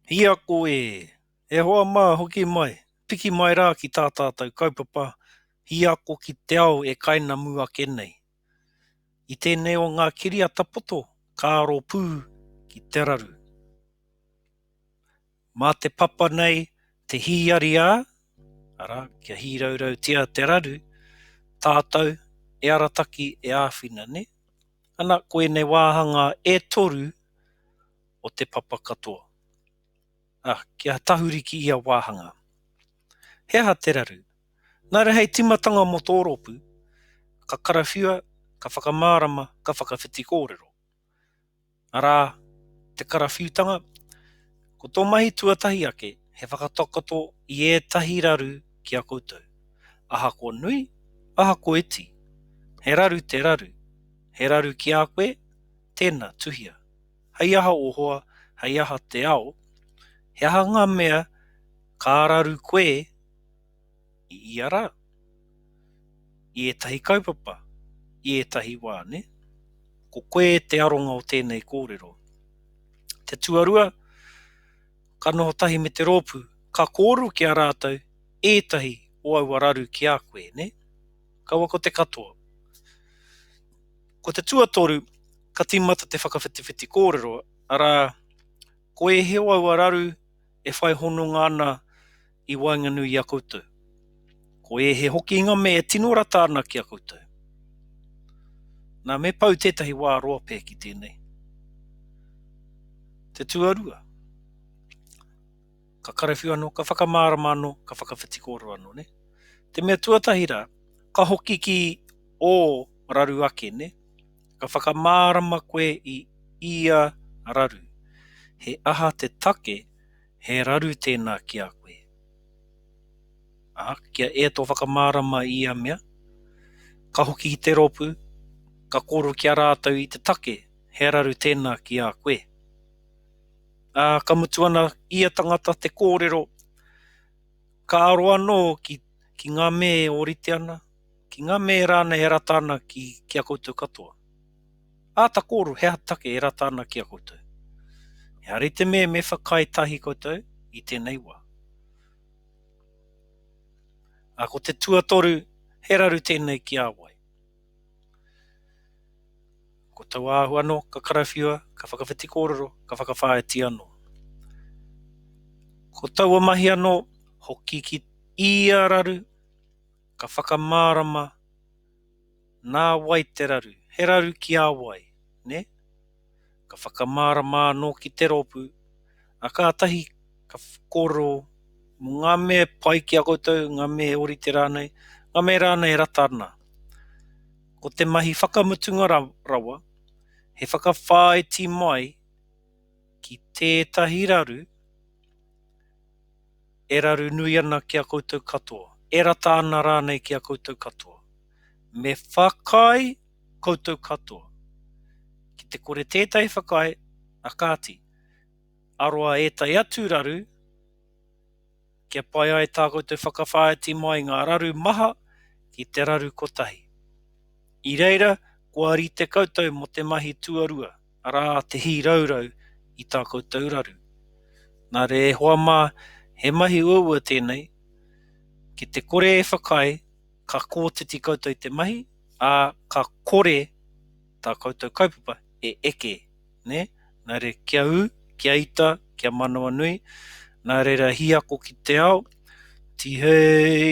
HīAko e hoa mā hoki mai, piki mai rā ki tā tātou kaupapa, HīAko ki te ao e kaina mua kenei. I tēnei o ngā kiria tapoto, kāro pū ki te raru. Mā te papa nei, te ariā, ara, kia hīraurau tia te raru, tātou, e arataki, e āwhina, ne? Ana, koe nei wāhanga e toru o te papa katoa. Kia tahuri ki ia wāhanga. He aha te raru. Nāre hei timatanga mo tō ropu, ka karawhiua, ka whakamārama, ka whakawhiti kōrero. Arā, te karawhiutanga, ko tō mahi tuatahi ake, he whakatokato i ētahi raru ki a koutou. Aha ko nui, aha ko iti. He raru te raru. He raru ki a koe, tēnā tuhia. Hei aha o hoa, hei aha te ao, he aha ngā mea ka raru koe i ia rā. I ētahi kaupapa, i ētahi wā, ne? Ko koe te aronga o tēnei kōrero. Te tuarua, ka noho tahi me te rōpū, ka kōru ki a rātou, ētahi o aua raru ki a koe, ne? Kaua ko te katoa. Ko te tuatoru, ka timata te whakawhitiwhiti kōrero, arā, koe he o aua raru, e whai hononga ana i wainga nui a koutou. Ko e he hoki inga me e tino rata ana ki a koutou. Nā me pau tētahi wā roa pē ki tēnei. Te tuarua. Ka karawhiu anō, ka whakamārama anō, ka whakawhiti kōrero anō, ne? Te mea tuatahi rā, ka hoki ki o raru ake, ne? Ka whakamārama koe i ia raru. He aha te take, he raru tēnā ki a koe. Kia e tō whakamārama i a mea. Ka hoki i te rōpū, ka kōru ki a rātou i te take, he raru tēnā ki a koe. Ka mutu ana i a tangata te kōrero, ka aro anō ki ngā me o rite ana, ki ngā me rāna e rata ana ki a koutou katoa. Ta kōru, he take e rata ana ki a koutou. He hari te me whakaitahi koutou i tēnei wā. Ko te tuatoru, he raru tēnei ki a wai. Ko tau āhu anō, ka karawhiua, ka whakawhiti kōrero, ka whakawhāiti anō. Ko tau mahi anō, hoki ki ia raru, ka whakamārama, nā wai te raru, he raru ki a wai, ne? Ka whakamārama anō ki te rōpū, ka tahi ka kōrero, mo ngā me pai ki a koutou, ngā me ori te rānei, ngā me rānei rata ana. Ko te mahi whakamutunga rawa, he whakawhāiti mai ki tētahi raru, e raru nui ana ki a koutou katoa. E rata ana rānei ki a koutou katoa. Me whakai koutou katoa. Ki te kore tētahi whakai, kāti. Aroa ētahi atu raru, kia pai ai tā koutou whakawhāiti mai ngā raru maha ki te raru kotahi. I reira, kua rite koutou mo te mahi tuarua, arā te hīraurau i tā koutou raru. Nā re e hoa mā, he mahi uaua tēnei, ki te kore e whakai, ka kōtiti koutou te mahi, ka kore tā koutou kaupapa e eke, ne? Nā re kia u, kia ita, kia manawa nui, nā reira HīAko ki te ao, tihei.